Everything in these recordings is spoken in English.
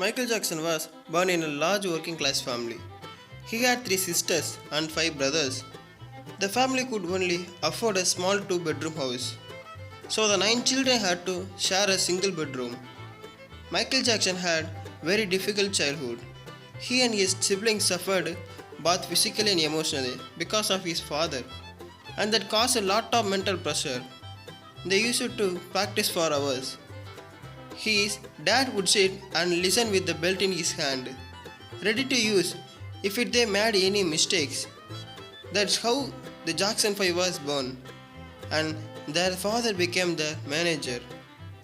Michael Jackson was born in a large working class family. He had three sisters and five brothers. The family could only afford a small two-bedroom house, so the nine children had to share a single bedroom. Michael Jackson had very difficult childhood. He and his siblings suffered both physically and emotionally because of his father, and that caused a lot of mental pressure. They used to practice for hours. His dad would sit and listen with the belt in his hand, ready to use if they made any mistakes. That's how the Jackson 5 was born, and their father became the manager.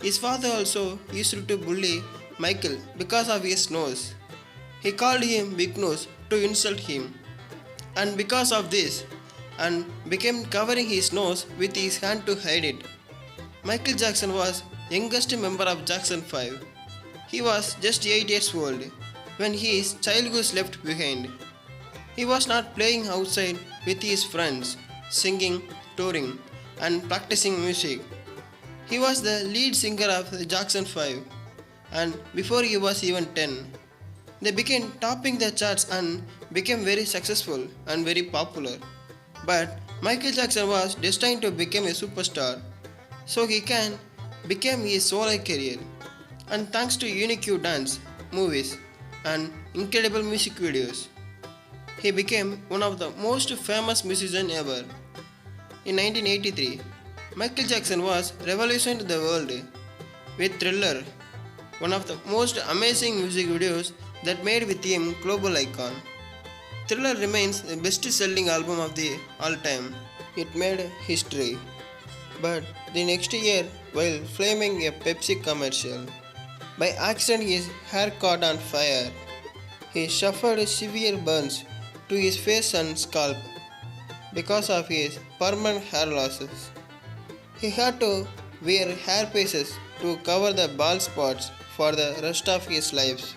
His father also used to bully Michael because of his nose. He called him Big Nose to insult him, and because of this, and began covering his nose with his hand to hide it. Michael Jackson was youngest member of Jackson 5. He was just 8 years old when his childhood left behind. He was not playing outside with his friends, singing, touring, and practicing music. He was the lead singer of the Jackson 5, and before he was even 10, they began topping the charts and became very successful and very popular. But Michael Jackson was destined to become a superstar, so he can became his solo career, and thanks to unique dance, movies, and incredible music videos, he became one of the most famous musicians ever. In 1983, Michael Jackson was revolutionized the world with Thriller, one of the most amazing music videos that made with him global icon. Thriller remains the best-selling album of the all time. It made history. But the next year, while filming a Pepsi commercial, by accident his hair caught on fire. He suffered severe burns to his face and scalp because of his permanent hair losses. He had to wear hair pieces to cover the bald spots for the rest of his life.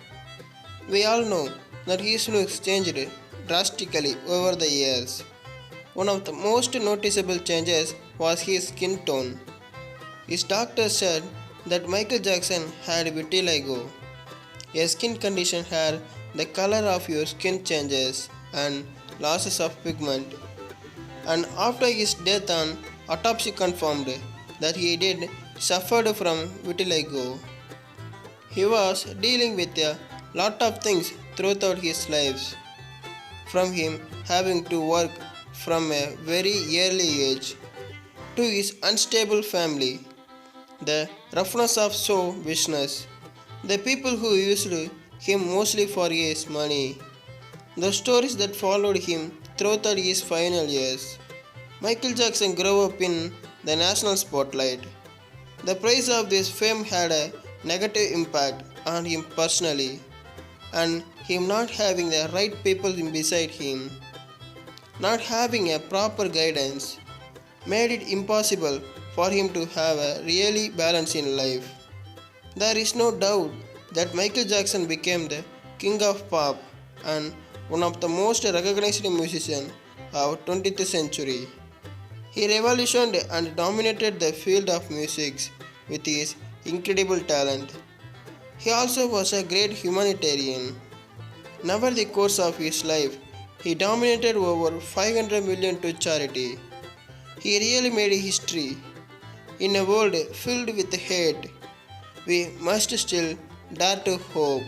We all know that his looks changed drastically over the years. One of the most noticeable changes was his skin tone. His doctor said that Michael Jackson had vitiligo, a skin condition where the color of your skin changes and losses of pigment. And after his death, an autopsy confirmed that he did suffered from vitiligo. He was dealing with a lot of things throughout his life, from him having to work from a very early age, to his unstable family, the roughness of show business, the people who used him mostly for his money, the stories that followed him throughout his final years. Michael Jackson grew up in the national spotlight. The praise of this fame had a negative impact on him personally, and him not having the right people beside him, not having a proper guidance, made it impossible for him to have a really balance in life. There is no doubt that Michael Jackson became the king of pop and one of the most recognized musicians of 20th century. He revolutionized and dominated the field of music with his incredible talent. He also was a great humanitarian. Over the course of his life, he donated over 500 million to charity. He really made history. In a world filled with hate, we must still dare to hope.